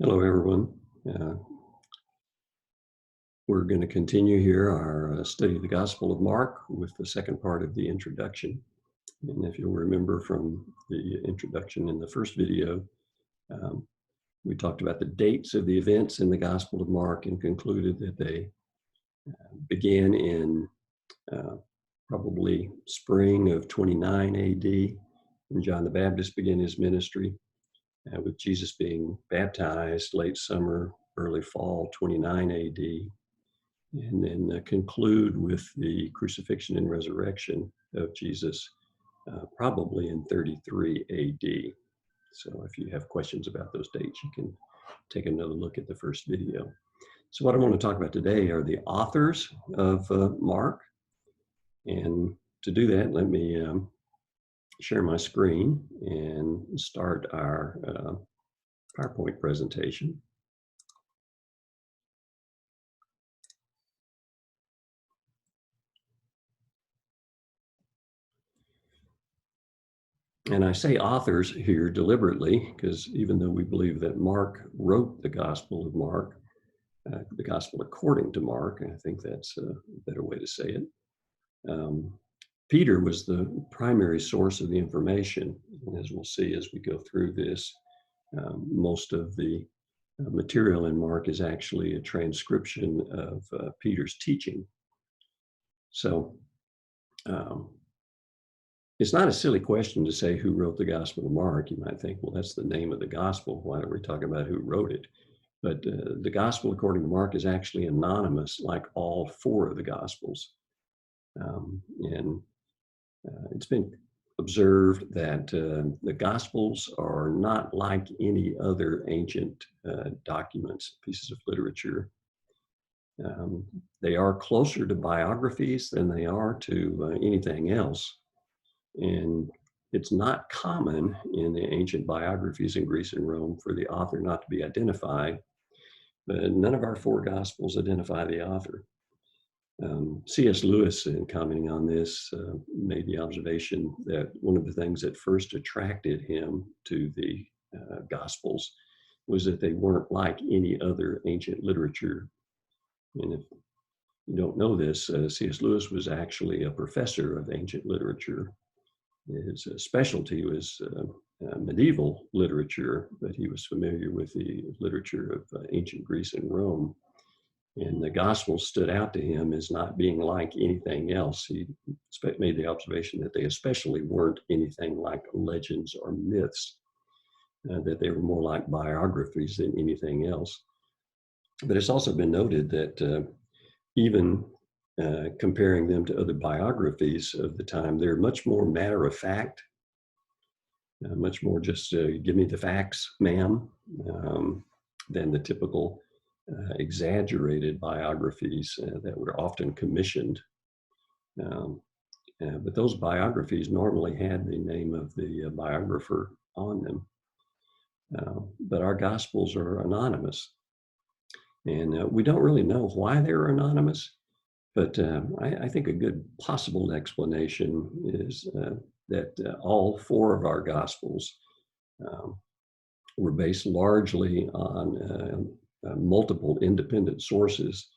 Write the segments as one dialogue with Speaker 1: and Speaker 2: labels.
Speaker 1: Hello, everyone. Uh, we're going to continue here our study of the Gospel of Mark with the second part of the introduction. And if you'll remember from the introduction in the first video, um, we talked about the dates of the events in the Gospel of Mark and concluded that they began in probably spring of 29 AD, when John the Baptist began his ministry, with Jesus being baptized late summer, early fall, 29 AD. And then conclude with the crucifixion and resurrection of Jesus, probably in 33 AD. So if you have questions about those dates, you can take another look at the first video. So what I want to talk about today are the authors of Mark. And to do that, let me share my screen and start our PowerPoint presentation. And I say authors here deliberately, because even though we believe that Mark wrote the Gospel of Mark, the Gospel according to Mark, I think that's a better way to say it. Peter was the primary source of the information. And as we'll see as we go through this, most of the material in Mark is actually a transcription of Peter's teaching. So it's not a silly question to say who wrote the Gospel of Mark. You might think, well, that's the name of the Gospel. Why don't we talk about who wrote it? But the Gospel according to Mark is actually anonymous, like all four of the Gospels. And it's been observed that the Gospels are not like any other ancient documents, pieces of literature. They are closer to biographies than they are to anything else. And it's not common in the ancient biographies in Greece and Rome for the author not to be identified, but none of our four Gospels identify the author. C.S. Lewis, in commenting on this, made the observation that one of the things that first attracted him to the Gospels was that they weren't like any other ancient literature. And if you don't know this, C.S. Lewis was actually a professor of ancient literature. His specialty was medieval literature, but he was familiar with the literature of ancient Greece and Rome. And the Gospel stood out to him as not being like anything else. He made the observation that they especially weren't anything like legends or myths, that they were more like biographies than anything else. But it's also been noted that even comparing them to other biographies of the time, they're much more matter of fact, much more just give me the facts, ma'am, than the typical exaggerated biographies that were often commissioned. But those biographies normally had the name of the biographer on them. But our Gospels are anonymous. And we don't really know why they're anonymous. But I think a good possible explanation is that all four of our Gospels were based largely on multiple independent sources.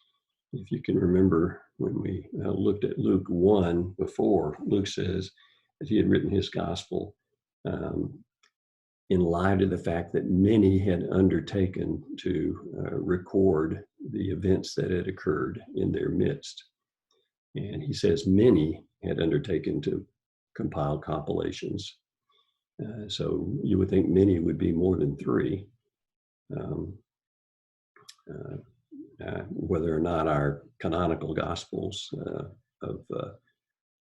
Speaker 1: If you can remember when we looked at Luke 1 before, Luke says that he had written his Gospel in light of the fact that many had undertaken to record the events that had occurred in their midst. And he says many had undertaken to compile compilations. So you would think many would be more than three. Whether or not our canonical Gospels of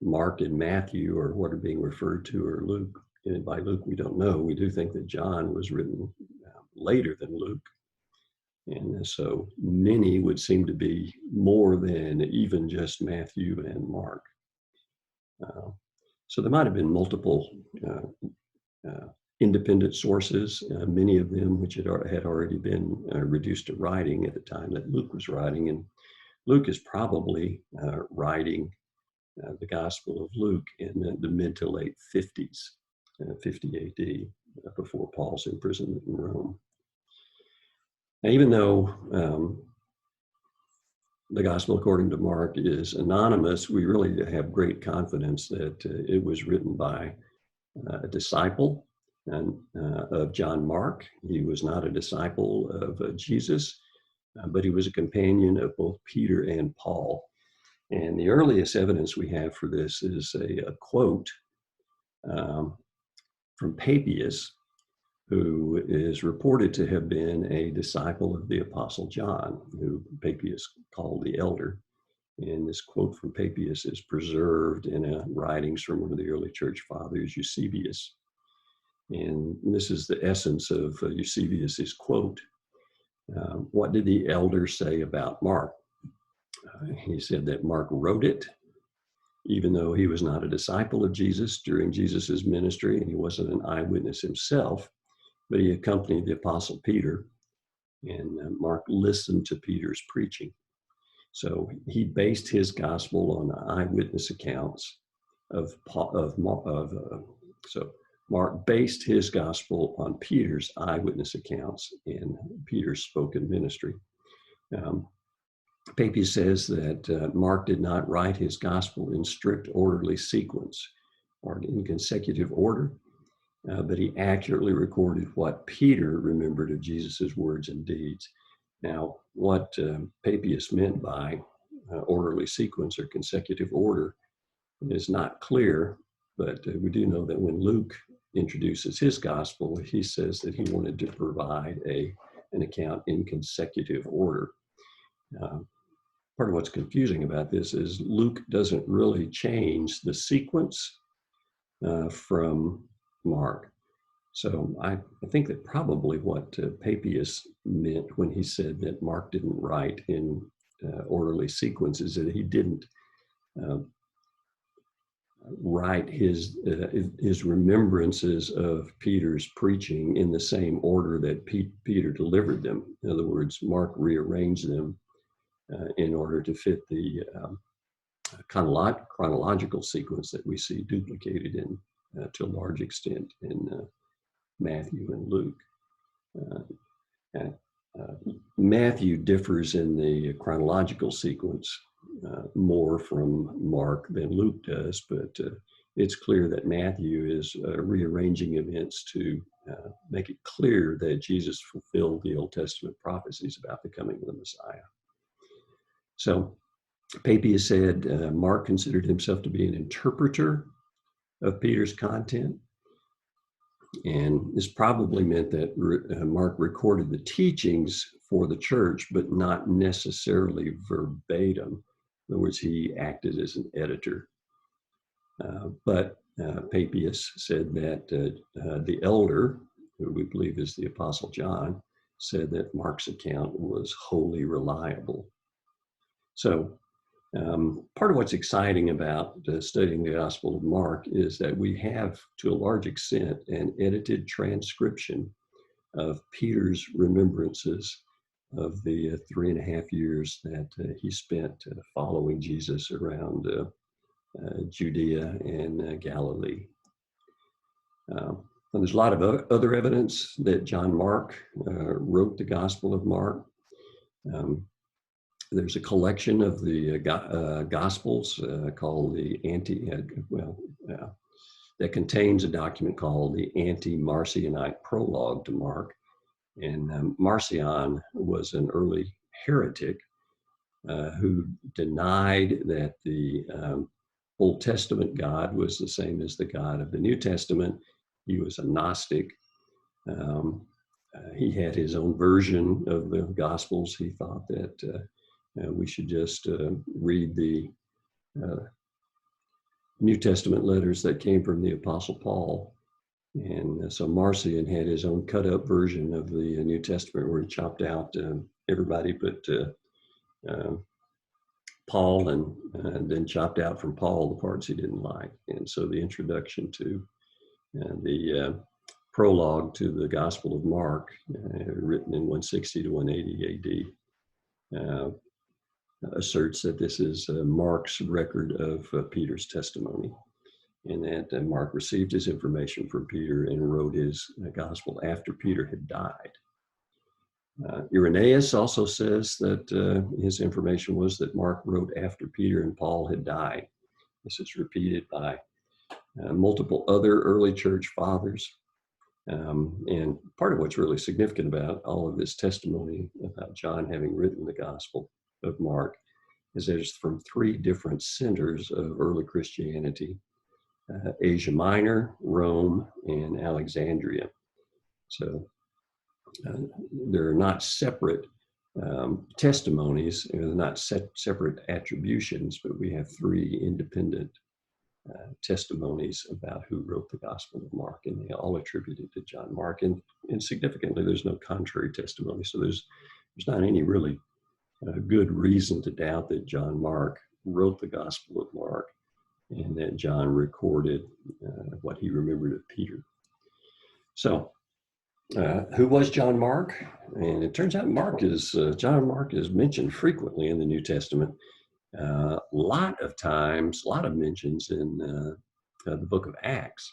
Speaker 1: Mark and Matthew or what are being referred to or Luke, and by Luke we don't know. We do think that John was written later than Luke. And so many would seem to be more than even just Matthew and Mark. So there might have been multiple independent sources, many of them which had already been reduced to writing at the time that Luke was writing. And Luke is probably writing the Gospel of Luke in the mid to late 50s, 50 AD, before Paul's imprisonment in Rome. Now, even though the Gospel according to Mark is anonymous, we really have great confidence that it was written by a disciple of John Mark. He was not a disciple of Jesus, but he was a companion of both Peter and Paul. And the earliest evidence we have for this is a quote from Papias, who is reported to have been a disciple of the Apostle John, who Papias called the elder. And this quote from Papias is preserved in writings from one of the early church fathers, Eusebius. And this is the essence of Eusebius's quote. What did the elder say about Mark? He said that Mark wrote it, even though he was not a disciple of Jesus during Jesus's ministry, and he wasn't an eyewitness himself, but he accompanied the Apostle Peter, and Mark listened to Peter's preaching. So he based his gospel on eyewitness accounts so Mark based his gospel on Peter's eyewitness accounts in Peter's spoken ministry. Papias says that Mark did not write his gospel in strict orderly sequence or in consecutive order, but he accurately recorded what Peter remembered of Jesus's words and deeds. Now, what Papias meant by orderly sequence or consecutive order is not clear, but we do know that when Luke introduces his gospel, he says that he wanted to provide an account in consecutive order. Part of what's confusing about this is Luke doesn't really change the sequence from Mark. So I think that probably what Papias meant when he said that Mark didn't write in orderly sequence is that he didn't write his remembrances of Peter's preaching in the same order that Peter delivered them. In other words, Mark rearranged them in order to fit the chronological sequence that we see duplicated in, to a large extent, in Matthew and Luke. Matthew differs in the chronological sequence more from Mark than Luke does, but it's clear that Matthew is rearranging events to make it clear that Jesus fulfilled the Old Testament prophecies about the coming of the Messiah. So Papias said Mark considered himself to be an interpreter of Peter's content. And this probably meant that Mark recorded the teachings for the church, but not necessarily verbatim. In other words, he acted as an editor. But Papias said that the elder, who we believe is the Apostle John, said that Mark's account was wholly reliable. So part of what's exciting about studying the Gospel of Mark is that we have, to a large extent, an edited transcription of Peter's remembrances of the 3.5 years that he spent following Jesus around Judea and Galilee. And there's a lot of other evidence that John Mark wrote the Gospel of Mark. There's a collection of the Gospels called the that contains a document called the Anti-Marcionite Prologue to Mark. And Marcion was an early heretic who denied that the Old Testament God was the same as the God of the New Testament. He was a Gnostic. He had his own version of the Gospels. He thought that we should just read the New Testament letters that came from the Apostle Paul. And so Marcion had his own cut up version of the New Testament where he chopped out everybody but Paul, and then chopped out from Paul the parts he didn't like. And so the introduction to the prologue to the Gospel of Mark, written in 160 to 180 AD, asserts that this is Mark's record of Peter's testimony, and that Mark received his information from Peter and wrote his gospel after Peter had died. Irenaeus also says that his information was that Mark wrote after Peter and Paul had died. This is repeated by multiple other early church fathers. And part of what's really significant about all of this testimony about John having written the Gospel of Mark is that it's from three different centers of early Christianity: Asia Minor, Rome, and Alexandria. So they're not separate testimonies, they're not separate attributions, but we have three independent testimonies about who wrote the Gospel of Mark, and they all attribute it to John Mark. And significantly, there's no contrary testimony, so there's not any really good reason to doubt that John Mark wrote the Gospel of Mark and that John recorded what he remembered of Peter. So who was John Mark? And it turns out John Mark is mentioned frequently in the New Testament. A lot of mentions in the book of Acts.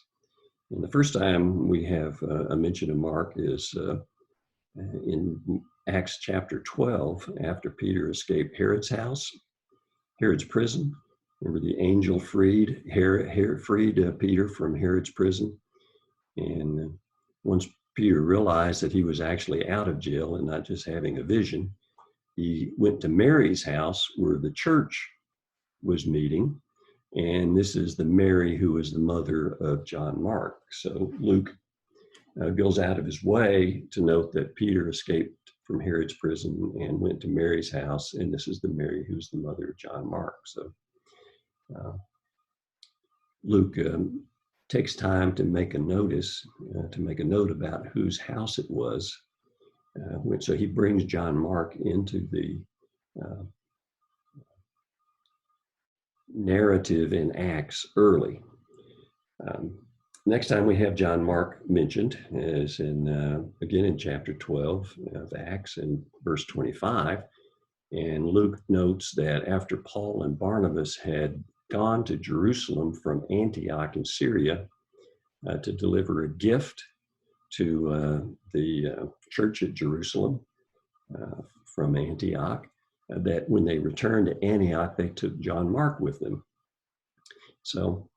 Speaker 1: And the first time we have a mention of Mark is in Acts chapter 12, after Peter escaped Herod's prison. Remember, the angel freed Peter from Herod's prison. And once Peter realized that he was actually out of jail and not just having a vision, he went to Mary's house where the church was meeting. And this is the Mary who is the mother of John Mark. So Luke goes out of his way to note that Peter escaped from Herod's prison and went to Mary's house. And this is the Mary who's the mother of John Mark. So Luke takes time to make a note about whose house it was. So he brings John Mark into the narrative in Acts early. Next time we have John Mark mentioned is again in chapter 12 of Acts in verse 25. And Luke notes that after Paul and Barnabas had gone to Jerusalem from Antioch in Syria to deliver a gift to the church at Jerusalem from Antioch, that when they returned to Antioch, they took John Mark with them. So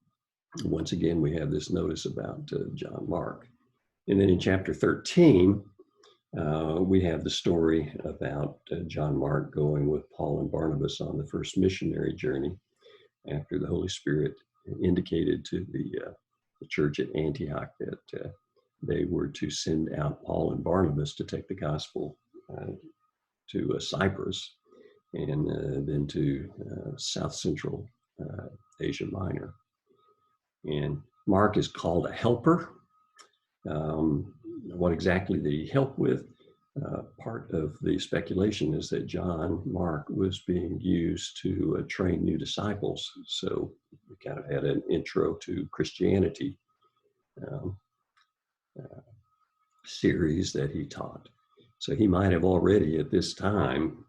Speaker 1: once again, we have this notice about John Mark. And then in chapter 13, we have the story about John Mark going with Paul and Barnabas on the first missionary journey after the Holy Spirit indicated to the church at Antioch that they were to send out Paul and Barnabas to take the gospel to Cyprus and then to South Central Asia Minor. And Mark is called a helper. What exactly did he help with? Part of the speculation is that John Mark was being used to train new disciples. So we kind of had an intro to Christianity series that he taught. So he might have already at this time,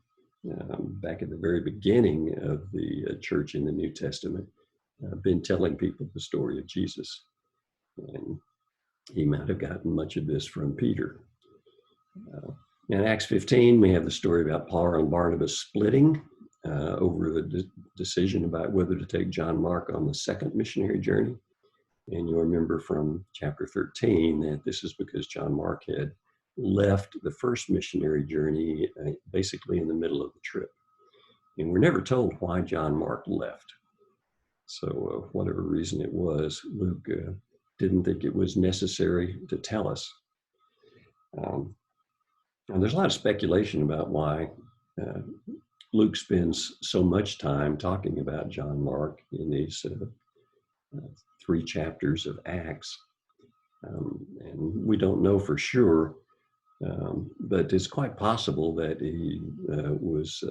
Speaker 1: back at the very beginning of the church in the New Testament, been telling people the story of Jesus. And he might have gotten much of this from Peter. In Acts 15, we have the story about Paul and Barnabas splitting over the decision about whether to take John Mark on the second missionary journey. And you'll remember from chapter 13 that this is because John Mark had left the first missionary journey basically in the middle of the trip. And we're never told why John Mark left. So whatever reason it was, Luke didn't think it was necessary to tell us. And there's a lot of speculation about why Luke spends so much time talking about John Mark in these 3 chapters of Acts. And we don't know for sure, but it's quite possible that he was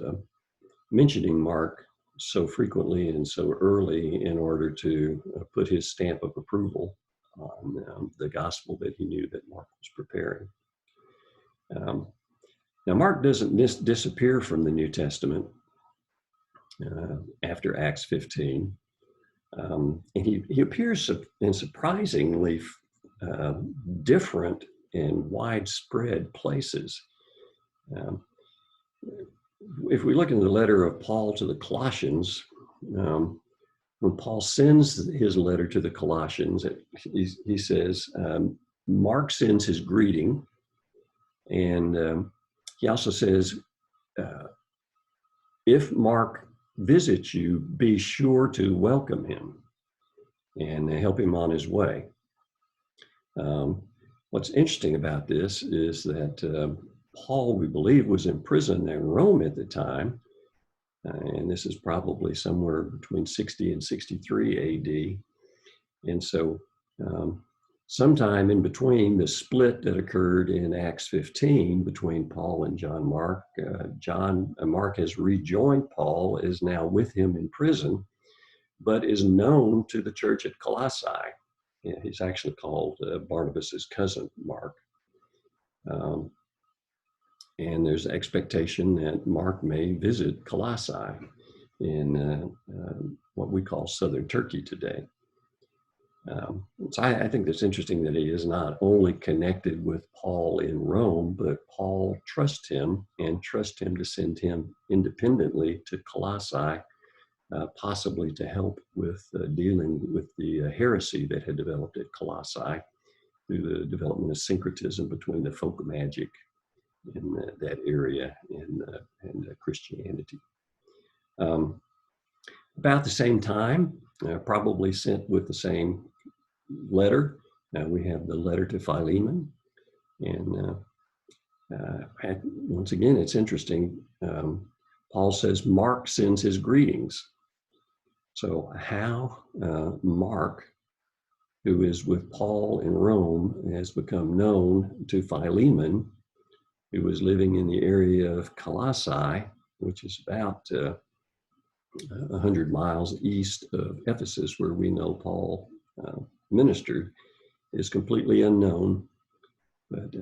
Speaker 1: mentioning Mark so frequently and so early in order to put his stamp of approval on the gospel that he knew that Mark was preparing. Now, Mark doesn't disappear from the New Testament after Acts 15. And he appears in surprisingly different and widespread places. Um, if we look in the letter of Paul to the Colossians, when Paul sends his letter to the Colossians, he says, Mark sends his greeting, and he also says, if Mark visits you, be sure to welcome him and help him on his way. What's interesting about this is that Paul, we believe, was in prison in Rome at the time, and this is probably somewhere between 60 and 63 AD. And so sometime in between the split that occurred in Acts 15 between Paul and John Mark, Mark has rejoined Paul, is now with him in prison, but is known to the church at Colossae. Yeah, he's actually called Barnabas's cousin, Mark. And there's expectation that Mark may visit Colossae in what we call southern Turkey today. So I think it's interesting that he is not only connected with Paul in Rome, but Paul trusts him to send him independently to Colossae, possibly to help with dealing with the heresy that had developed at Colossae through the development of syncretism between the folk magic in that area and Christianity. About the same time, probably sent with the same letter, we have the letter to Philemon. And once again, it's interesting. Paul says Mark sends his greetings. So how Mark, who is with Paul in Rome, has become known to Philemon, who was living in the area of Colossae, which is about 100 miles east of Ephesus, where we know Paul ministered, is completely unknown. But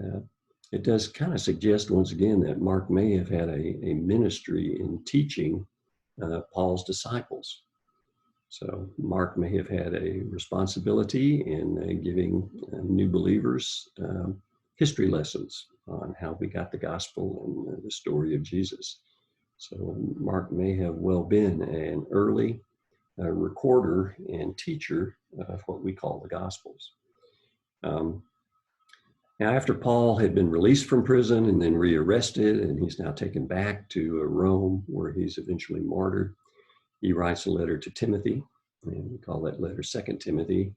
Speaker 1: it does kind of suggest, once again, that Mark may have had a ministry in teaching Paul's disciples. So Mark may have had a responsibility in giving new believers history lessons on how we got the gospel and the story of Jesus. So Mark may have well been an early recorder and teacher of what we call the Gospels. Now, after Paul had been released from prison and then rearrested, and he's now taken back to Rome, where he's eventually martyred, he writes a letter to Timothy, and we call that letter 2 Timothy.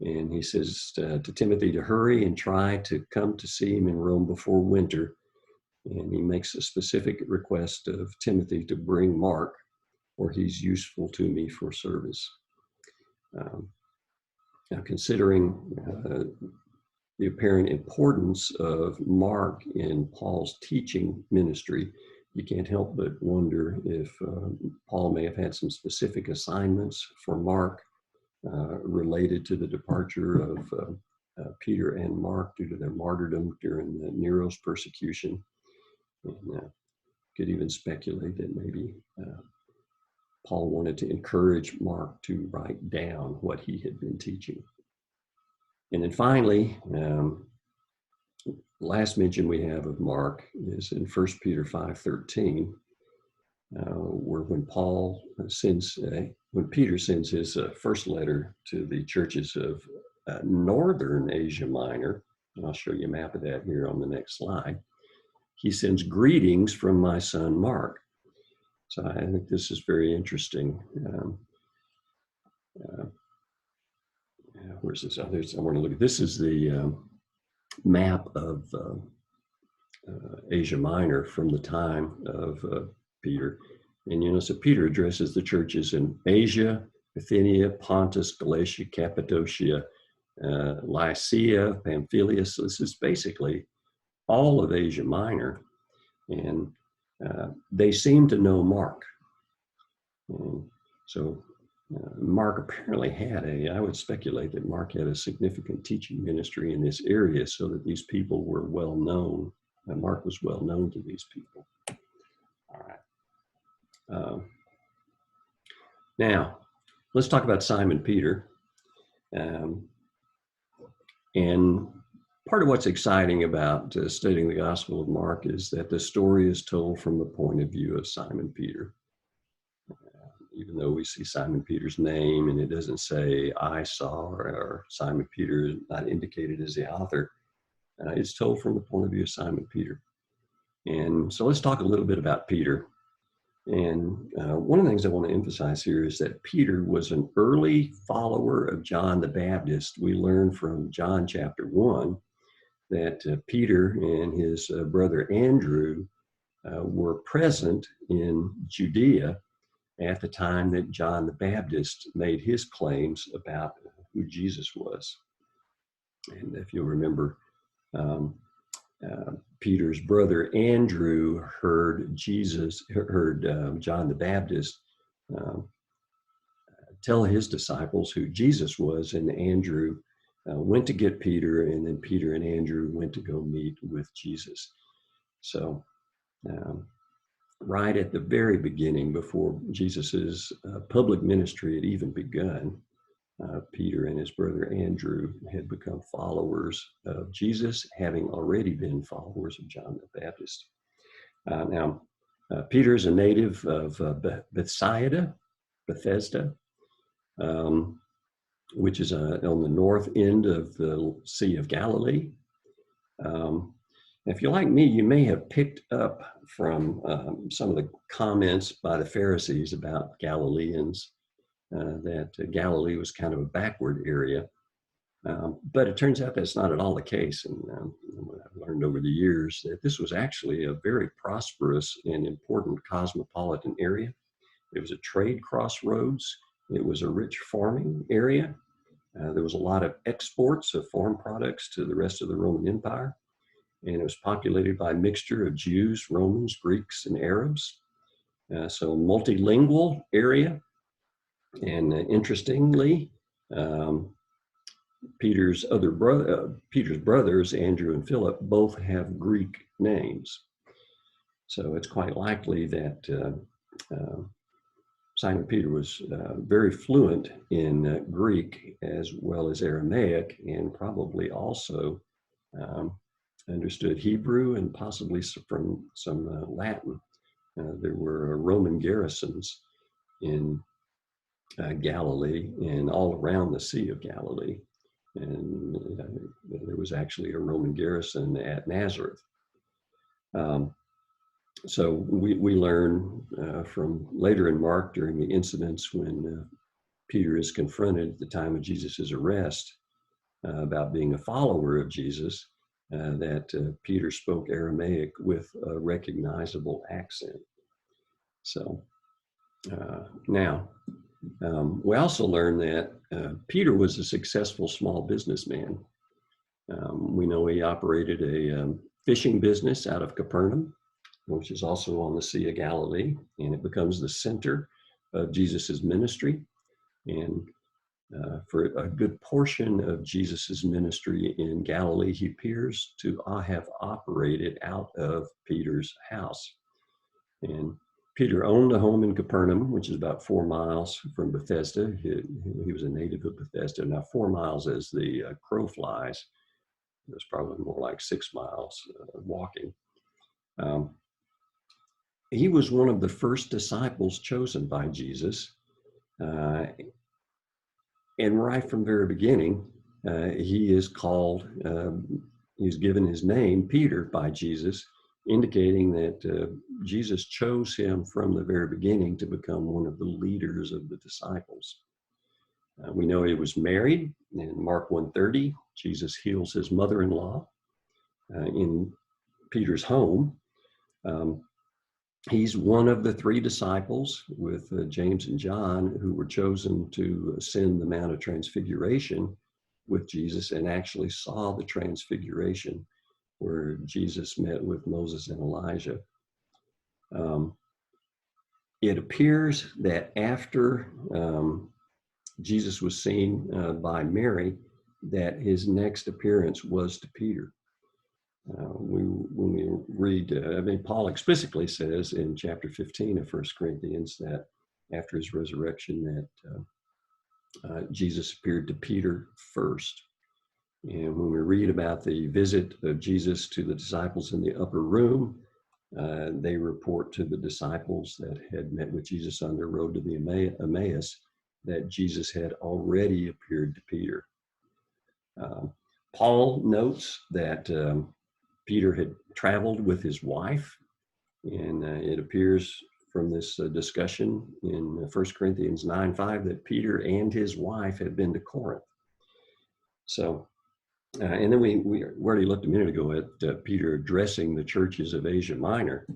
Speaker 1: And he says to Timothy to hurry and try to come to see him in Rome before winter. And he makes a specific request of Timothy to bring Mark, for he's useful to me for service. Now, considering the apparent importance of Mark in Paul's teaching ministry, you can't help but wonder if Paul may have had some specific assignments for Mark related to the departure of Peter and Mark due to their martyrdom during Nero's persecution. And could even speculate that maybe Paul wanted to encourage Mark to write down what he had been teaching. And then finally, last mention we have of Mark is in 1 Peter 5:13, where when Peter sends his first letter to the churches of northern Asia Minor, and I'll show you a map of that here on the next slide, he sends greetings from my son Mark. So I think this is very interesting. Where's this? I want to look at this. Is the map of Asia Minor from the time of Peter. And so Peter addresses the churches in Asia, Bithynia, Pontus, Galatia, Cappadocia, Lycia, Pamphylia. So this is basically all of Asia Minor. And they seem to know Mark. And so Mark apparently had I would speculate that Mark had a significant teaching ministry in this area so that these people were well known. Mark was well known to these people. All right. Now, let's talk about Simon Peter. And part of what's exciting about studying the Gospel of Mark is that the story is told from the point of view of Simon Peter. Even though we see Simon Peter's name and it doesn't say I saw, or Simon Peter is not indicated as the author, it's told from the point of view of Simon Peter. And so let's talk a little bit about Peter. And one of the things I want to emphasize here is that Peter was an early follower of John the Baptist. We learn from John chapter 1 that Peter and his brother Andrew were present in Judea at the time that John the Baptist made his claims about who Jesus was. And if you'll remember, Peter's brother Andrew heard John the Baptist tell his disciples who Jesus was, and Andrew went to get Peter, and then Peter and Andrew went to go meet with Jesus. So right at the very beginning, before Jesus's public ministry had even begun, Peter and his brother Andrew had become followers of Jesus, having already been followers of John the Baptist. Now, Peter is a native of Bethsaida, which is on the north end of the Sea of Galilee. If you're like me, you may have picked up from some of the comments by the Pharisees about Galileans that Galilee was kind of a backward area. But it turns out that's not at all the case. And I've learned over the years that this was actually a very prosperous and important cosmopolitan area. It was a trade crossroads. It was a rich farming area. There was a lot of exports of farm products to the rest of the Roman Empire. And it was populated by a mixture of Jews, Romans, Greeks, and Arabs. So multilingual area. And interestingly, Peter's brothers, Andrew and Philip, both have Greek names. So it's quite likely that Simon Peter was very fluent in Greek as well as Aramaic, and probably also understood Hebrew and possibly from some Latin. There were Roman garrisons in Galilee and all around the Sea of Galilee. And there was actually a Roman garrison at Nazareth. So we learn from later in Mark, during the incidents when Peter is confronted at the time of Jesus' arrest about being a follower of Jesus, that Peter spoke Aramaic with a recognizable accent. So now, we also learn that Peter was a successful small businessman. We know he operated a fishing business out of Capernaum, which is also on the Sea of Galilee, and it becomes the center of Jesus's ministry. And for a good portion of Jesus's ministry in Galilee, he appears to have operated out of Peter's house. And Peter owned a home in Capernaum, which is about 4 miles from Bethesda. He was a native of Bethesda. Now, 4 miles as the crow flies. It was probably more like 6 miles walking. He was one of the first disciples chosen by Jesus. And right from the very beginning, he is called, he's given his name, Peter, by Jesus, indicating that Jesus chose him from the very beginning to become one of the leaders of the disciples. We know he was married. In Mark 1:30, Jesus heals his mother-in-law in Peter's home. He's one of the 3 disciples with James and John who were chosen to ascend the Mount of Transfiguration with Jesus and actually saw the Transfiguration where Jesus met with Moses and Elijah. It appears that after Jesus was seen by Mary, that his next appearance was to Peter. When we read, Paul explicitly says in chapter 15 of 1 Corinthians that after his resurrection that Jesus appeared to Peter first. And when we read about the visit of Jesus to the disciples in the upper room, they report to the disciples that had met with Jesus on their road to the Emmaus that Jesus had already appeared to Peter. Paul notes that Peter had traveled with his wife, and it appears from this discussion in 1 Corinthians 9:5 that Peter and his wife had been to Corinth. So, and then we already looked a minute ago at Peter addressing the churches of Asia Minor.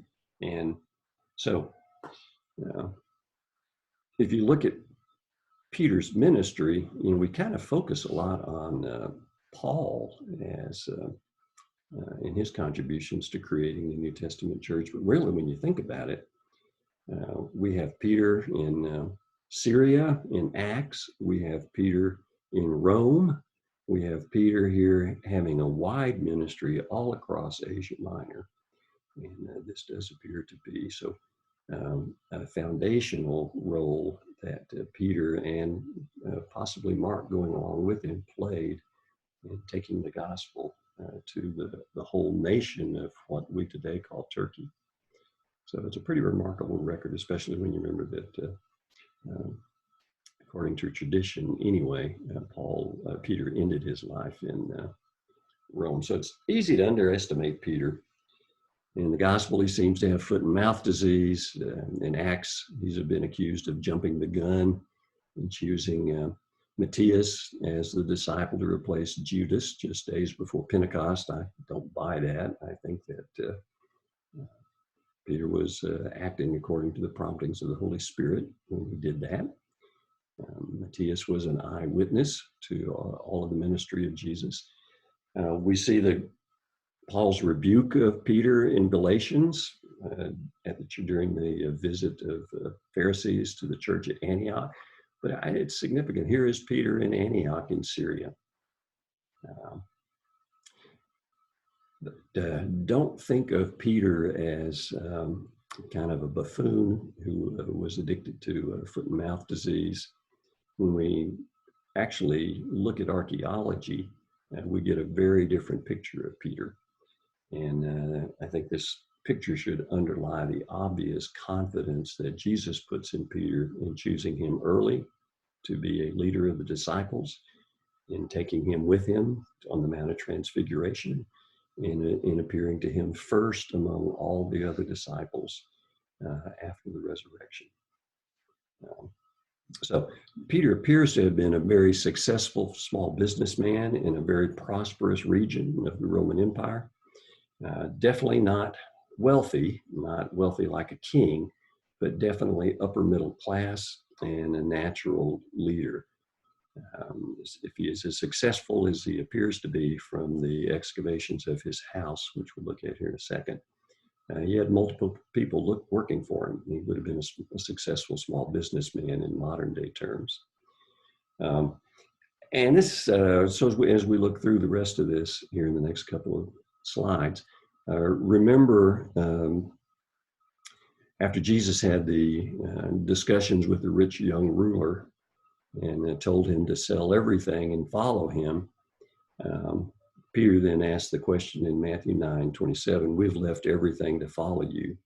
Speaker 1: And so, if you look at Peter's ministry, we kind of focus a lot on Paul as in his contributions to creating the New Testament church. But really, when you think about it, we have Peter in Syria in Acts. We have Peter in Rome. We have Peter here having a wide ministry all across Asia Minor. And this does appear to be so a foundational role that Peter and possibly Mark going along with him played in taking the gospel to the whole nation of what we today call Turkey. So it's a pretty remarkable record, especially when you remember that according to tradition anyway, Peter ended his life in Rome. So it's easy to underestimate Peter. In the gospel, he seems to have foot and mouth disease. In Acts, he's been accused of jumping the gun and choosing Matthias as the disciple to replace Judas just days before Pentecost. I don't buy that. I think that Peter was acting according to the promptings of the Holy Spirit when he did that. Matthias was an eyewitness to all of the ministry of Jesus. We see Paul's rebuke of Peter in Galatians during the visit of Pharisees to the church at Antioch. But it's significant. Here is Peter in Antioch in Syria. Don't think of Peter as kind of a buffoon who was addicted to foot and mouth disease. When we actually look at archaeology, we get a very different picture of Peter. And I think this picture should underlie the obvious confidence that Jesus puts in Peter in choosing him early to be a leader of the disciples, in taking him with him on the Mount of Transfiguration, in appearing to him first among all the other disciples after the resurrection. So Peter appears to have been a very successful small businessman in a very prosperous region of the Roman Empire. Definitely not wealthy like a king, but definitely upper middle class and a natural leader. If he is as successful as he appears to be from the excavations of his house, which we'll look at here in a second, he had multiple people working for him. He would have been a successful small businessman in modern day terms. And this, so as we look through the rest of this here in the next couple of slides, remember after Jesus had the discussions with the rich young ruler and told him to sell everything and follow him, Peter then asked the question in Matthew 9:27, "We've left everything to follow you.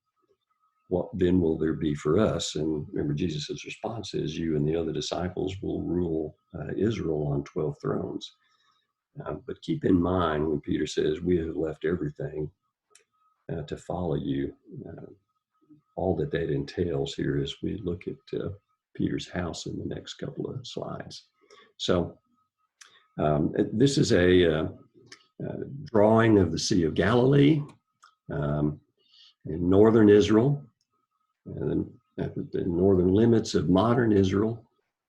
Speaker 1: What then will there be for us?" And remember, Jesus' response is, "You and the other disciples will rule Israel on 12 thrones." But keep in mind when Peter says, "We have left everything to follow you," all that entails here as we look at Peter's house in the next couple of slides. So this is a drawing of the Sea of Galilee in northern Israel, and at the northern limits of modern Israel.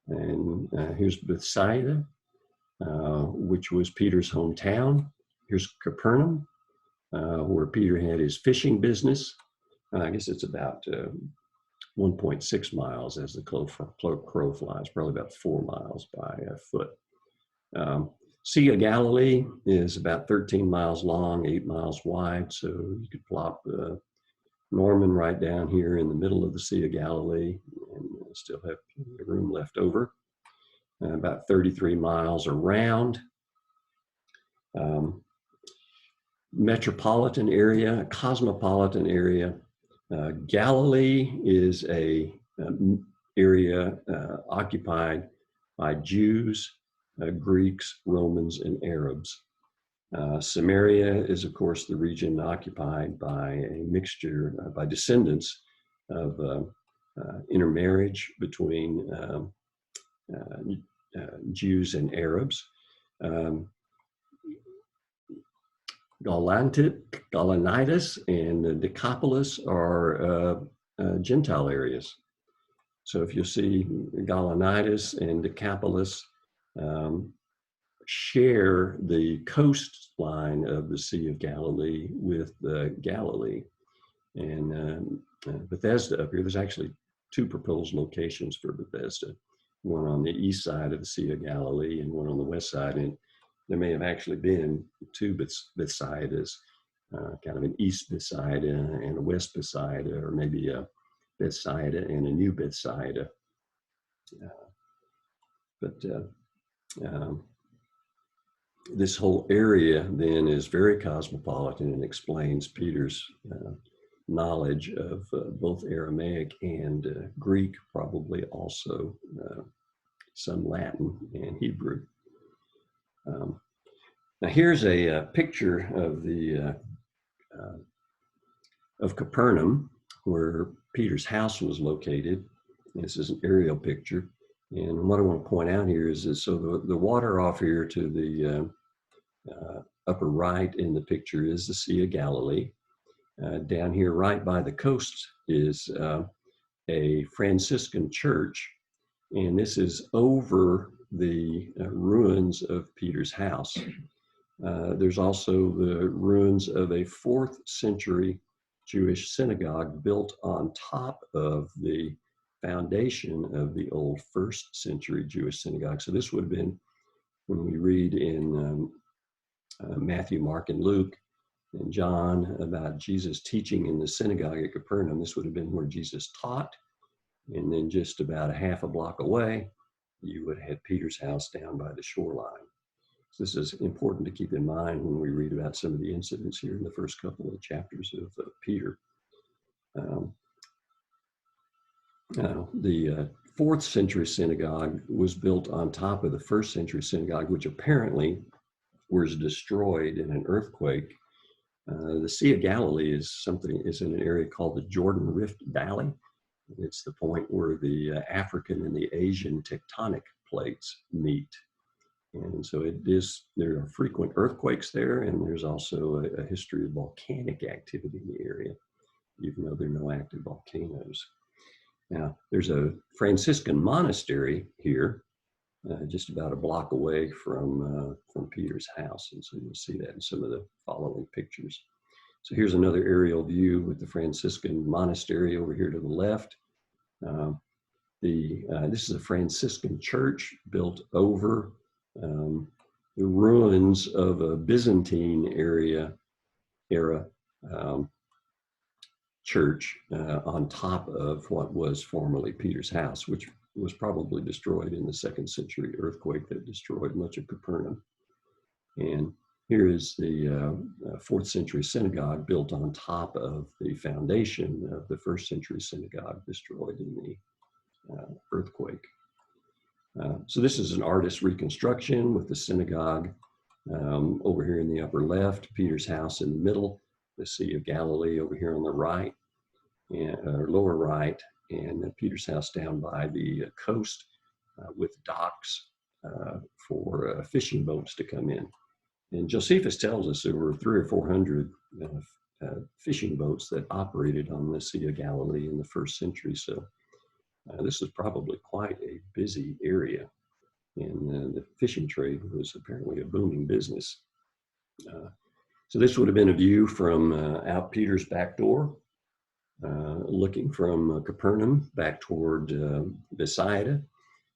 Speaker 1: And here's Bethsaida, which was Peter's hometown. Here's Capernaum, where Peter had his fishing business. I guess it's about 1.6 miles as the crow flies, probably about 4 miles by foot. Sea of Galilee is about 13 miles long, 8 miles wide. So you could plop Norman right down here in the middle of the Sea of Galilee and still have plenty of room left over. About 33 miles around. Um, Metropolitan area, cosmopolitan area. Galilee is a area occupied by Jews, Greeks, Romans, and Arabs. Samaria is, of course, the region occupied by a mixture, by descendants of intermarriage between Jews and Arabs. Gaulanitis and Decapolis are Gentile areas. So if you see Gaulanitis and Decapolis share the coastline of the Sea of Galilee with Galilee. And Bethesda up here, there's actually two proposed locations for Bethesda, one on the east side of the Sea of Galilee and one on the west side. And there may have actually been two Bethsaidas, kind of an East Bethsaida and a West Bethsaida, or maybe a Bethsaida and a new Bethsaida. This whole area then is very cosmopolitan and explains Peter's knowledge of both Aramaic and Greek, probably also some Latin and Hebrew. Now here's a picture of the of Capernaum, where Peter's house was located. This is an aerial picture. And what I want to point out here is that so the water off here to the upper right in the picture is the Sea of Galilee. Down here right by the coast is a Franciscan church. And this is over the ruins of Peter's house. There's also the ruins of a 4th century Jewish synagogue built on top of the foundation of the old 1st century Jewish synagogue. So this would have been, when we read in Matthew, Mark, and Luke, and John about Jesus teaching in the synagogue at Capernaum, this would have been where Jesus taught. And then just about a half a block away, you would have had Peter's house down by the shoreline. So this is important to keep in mind when we read about some of the incidents here in the first couple of chapters of Peter. The 4th century synagogue was built on top of the 1st century synagogue, which apparently was destroyed in an earthquake. The Sea of Galilee is in an area called the Jordan Rift Valley. It's the point where the African and the Asian tectonic plates meet. And so there are frequent earthquakes there, and there's also a history of volcanic activity in the area, even though there are no active volcanoes. Now, there's a Franciscan monastery here, just about a block away from Peter's house. And so you'll see that in some of the following pictures. So here's another aerial view with the Franciscan monastery over here to the left. This is a Franciscan church built over the ruins of a Byzantine era church on top of what was formerly Peter's house, which was probably destroyed in the 2nd century earthquake that destroyed much of Capernaum. And here is the 4th century synagogue built on top of the foundation of the 1st century synagogue destroyed in the earthquake. So this is an artist's reconstruction with the synagogue over here in the upper left, Peter's house in the middle, the Sea of Galilee over here on the right, and lower right, and Peter's house down by the coast with docks for fishing boats to come in. And Josephus tells us there were 300 or 400 fishing boats that operated on the Sea of Galilee in the 1st century. So this was probably quite a busy area, and the fishing trade was apparently a booming business. So this would have been a view from out Peter's back door, looking from Capernaum back toward Bethsaida.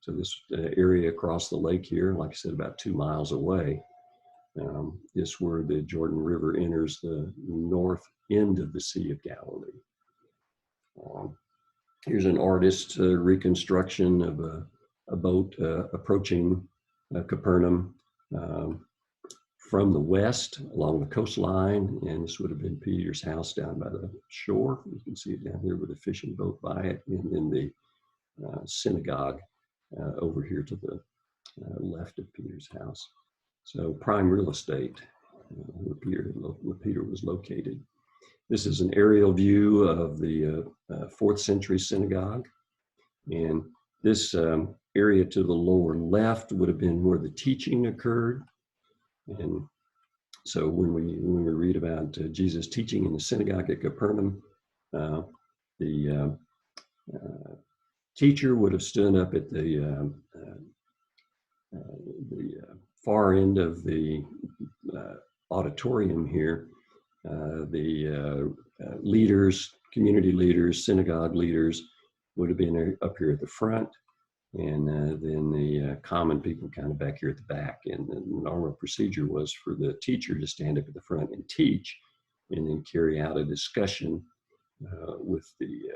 Speaker 1: So this area across the lake here, like I said, about 2 miles away, is where the Jordan River enters the north end of the Sea of Galilee. Here's an artist's reconstruction of a boat approaching Capernaum from the west along the coastline, and this would have been Peter's house down by the shore. You can see it down here with a fishing boat by it, and then the synagogue over here to the left of Peter's house. So prime real estate where Peter was located. This is an aerial view of the 4th century synagogue, and this area to the lower left would have been where the teaching occurred. And so when we read about Jesus teaching in the synagogue at Capernaum, the teacher would have stood up at the far end of the auditorium here. The leaders, community leaders, synagogue leaders would have been up here at the front, and then the common people kind of back here at the back. And the normal procedure was for the teacher to stand up at the front and teach, and then carry out a discussion with the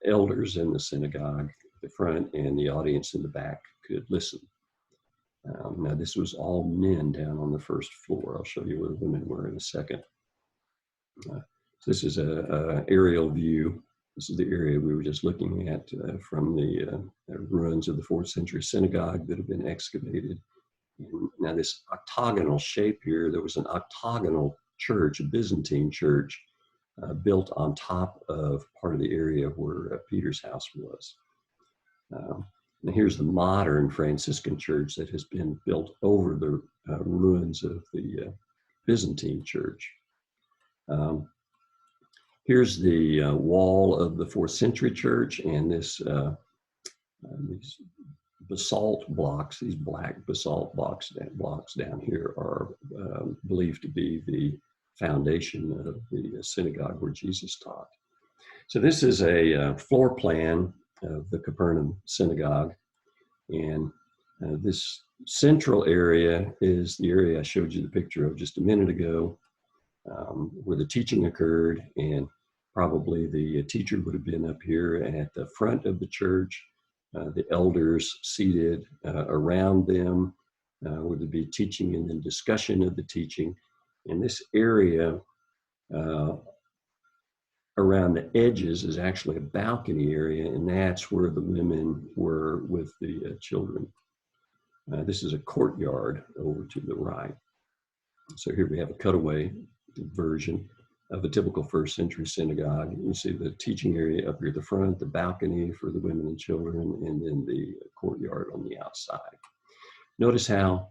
Speaker 1: elders in the synagogue at the front, and the audience in the back could listen. Now this was all men down on the first floor. I'll show you where the women were in a second. This is a aerial view. This is the area we were just looking at from the ruins of the 4th century synagogue that have been excavated. And now this octagonal shape here, there was an octagonal church, a Byzantine church, built on top of part of the area where Peter's house was. Now here's the modern Franciscan church that has been built over the ruins of the Byzantine church. Here's the wall of the 4th century church, and this these basalt blocks, these black basalt blocks down here are believed to be the foundation of the synagogue where Jesus taught. So this is a floor plan of the Capernaum synagogue, and this central area is the area I showed you the picture of just a minute ago, where the teaching occurred, and probably the teacher would have been up here at the front of the church, the elders seated around them, would there be teaching and then discussion of the teaching. And this area around the edges is actually a balcony area, and that's where the women were with the children. This is a courtyard over to the right. So here we have a cutaway version of a typical 1st century synagogue. You see the teaching area up here at the front, the balcony for the women and children, and then the courtyard on the outside. Notice how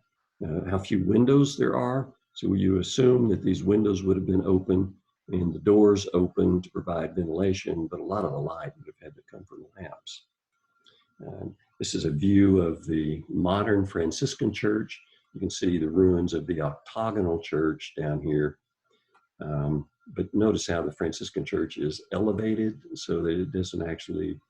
Speaker 1: few windows there are. So you assume that these windows would have been open and the doors open to provide ventilation, but a lot of the light would have had to come from the lamps. This is a view of the modern Franciscan church. You can see the ruins of the octagonal church down here. But notice how the Franciscan church is elevated so that it doesn't actually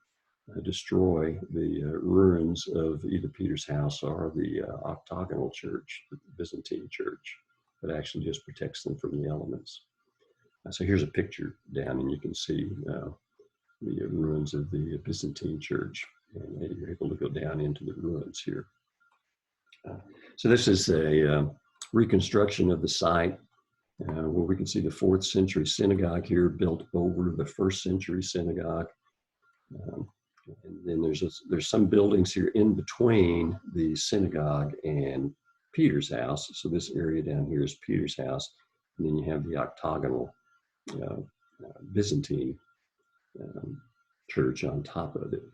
Speaker 1: destroy the ruins of either Peter's house or the octagonal church, the Byzantine church, but actually just protects them from the elements. So here's a picture down, and you can see the ruins of the Byzantine church, and you're able to go down into the ruins here. So this is a reconstruction of the site where we can see the 4th century synagogue here built over the 1st century synagogue. And then there's some buildings here in between the synagogue and Peter's house. So this area down here is Peter's house. And then you have the octagonal Byzantine church on top of it.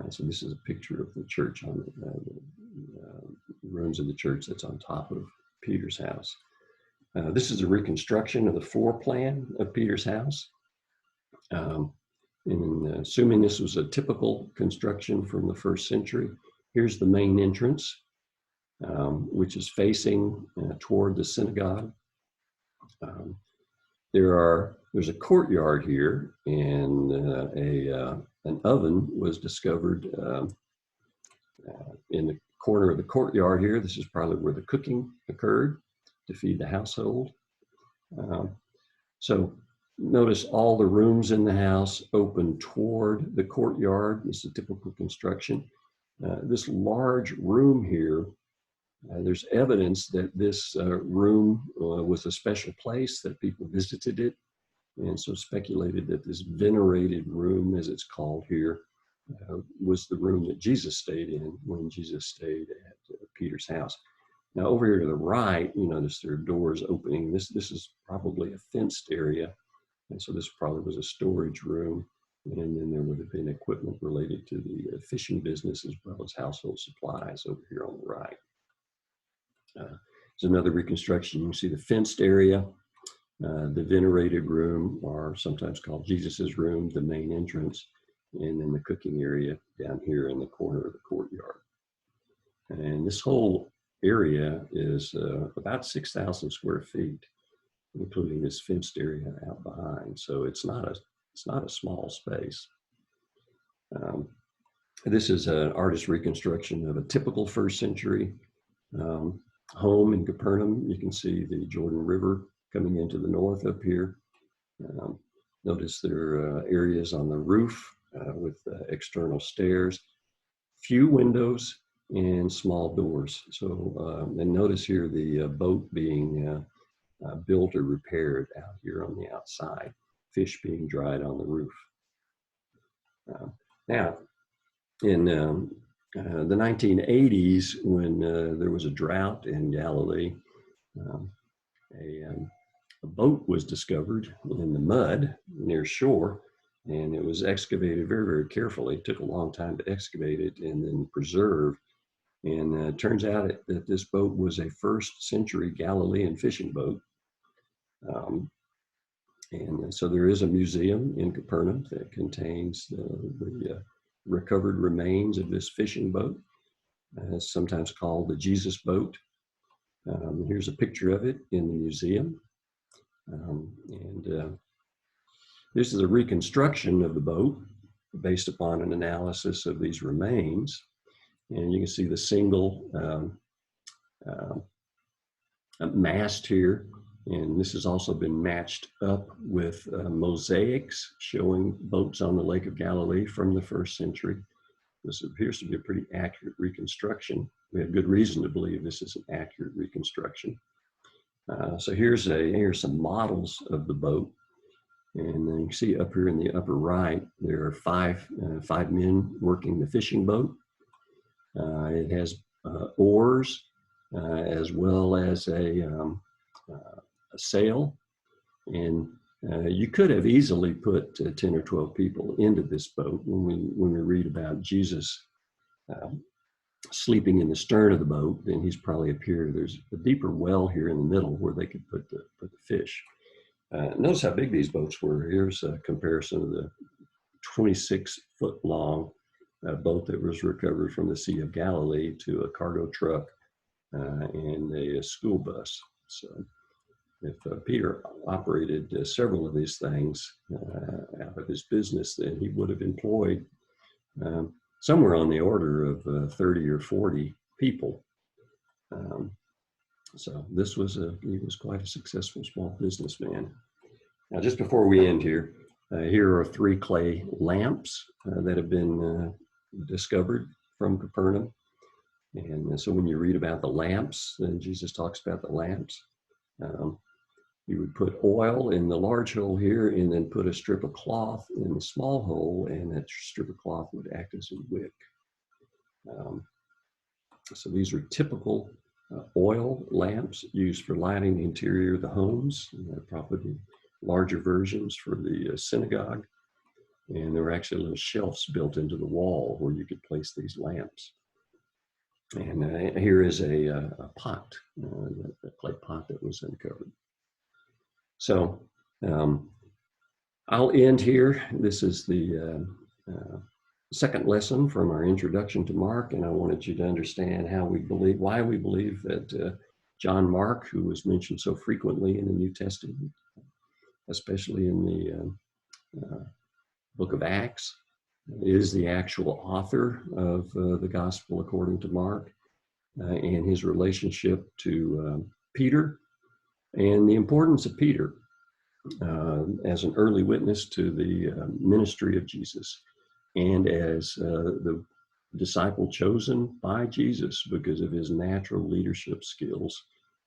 Speaker 1: So this is a picture of the church on the ruins of the church that's on top of Peter's house. This is a reconstruction of the floor plan of Peter's house. And assuming this was a typical construction from the 1st century, here's the main entrance, which is facing toward the synagogue. There's a courtyard here, and an oven was discovered in the corner of the courtyard here. This is probably where the cooking occurred to feed the household. So notice all the rooms in the house open toward the courtyard. This is a typical construction. This large room here There's evidence that this room was a special place, that people visited it, and so speculated that this venerated room, as it's called here, was the room that Jesus stayed in when Jesus stayed at Peter's house. Now, over here to the right, you notice there are doors opening. This is probably a fenced area, and so this probably was a storage room. And then there would have been equipment related to the fishing business as well as household supplies over here on the right. There's another reconstruction. You can see the fenced area, the venerated room, or sometimes called Jesus's room, the main entrance, and then the cooking area down here in the corner of the courtyard. And this whole area is about 6,000 square feet, including this fenced area out behind. So it's not a small space. This is an artist's reconstruction of a typical first century home in Capernaum. You can see the Jordan River coming into the north up here. Notice there are areas on the roof with external stairs, few windows and small doors. So, and notice here the boat being built or repaired out here on the outside, fish being dried on the roof. Now, in the 1980s, when there was a drought in Galilee, a boat was discovered in the mud near shore, and it was excavated very, very carefully. It took a long time to excavate it and then preserve. And it turns out that this boat was a first century Galilean fishing boat. And so there is a museum in Capernaum that contains the recovered remains of this fishing boat. It's sometimes called the Jesus boat. Here's a picture of it in the museum. This is a reconstruction of the boat based upon an analysis of these remains. And you can see the single mast here. And this has also been matched up with mosaics showing boats on the Lake of Galilee from the first century. This appears to be a pretty accurate reconstruction. We have good reason to believe this is an accurate reconstruction. So here's some models of the boat. And then you can see up here in the upper right, there are five men working the fishing boat. It has oars as well as a sail. And you could have easily put 10 or 12 people into this boat. When we read about Jesus sleeping in the stern of the boat, then he's probably up here. There's a deeper well here in the middle where they could put the fish. Notice how big these boats were. Here's a comparison of the 26-foot long boat that was recovered from the Sea of Galilee to a cargo truck and a school bus. So if Peter operated several of these things out of his business, then he would have employed somewhere on the order of 30 or 40 people. So this was he was quite a successful small businessman. Now, just before we end here, here are 3 clay lamps that have been discovered from Capernaum. And so when you read about the lamps, and Jesus talks about the lamps, you would put oil in the large hole here and then put a strip of cloth in the small hole, and that strip of cloth would act as a wick. So these are typical oil lamps used for lighting the interior of the homes. Probably larger versions for the synagogue. And there were actually little shelves built into the wall where you could place these lamps. And here is a pot, a clay pot that was uncovered. So I'll end here. This is the second lesson from our introduction to Mark, and I wanted you to understand why we believe that John Mark, who was mentioned so frequently in the New Testament, especially in the book of Acts, is the actual author of the Gospel according to Mark, and his relationship to Peter, and the importance of Peter as an early witness to the ministry of Jesus, and as the disciple chosen by Jesus because of his natural leadership skills,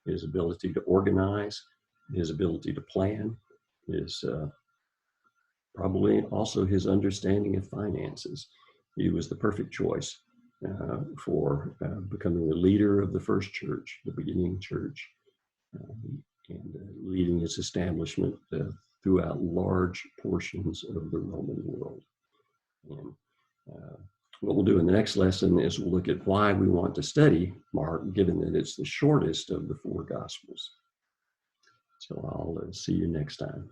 Speaker 1: his ability to organize, his ability to plan, his probably also his understanding of finances. He was the perfect choice for becoming the leader of the first church, the beginning church, and leading its establishment throughout large portions of the Roman world. And what we'll do in the next lesson is we'll look at why we want to study Mark, given that it's the shortest of the four Gospels. So I'll see you next time.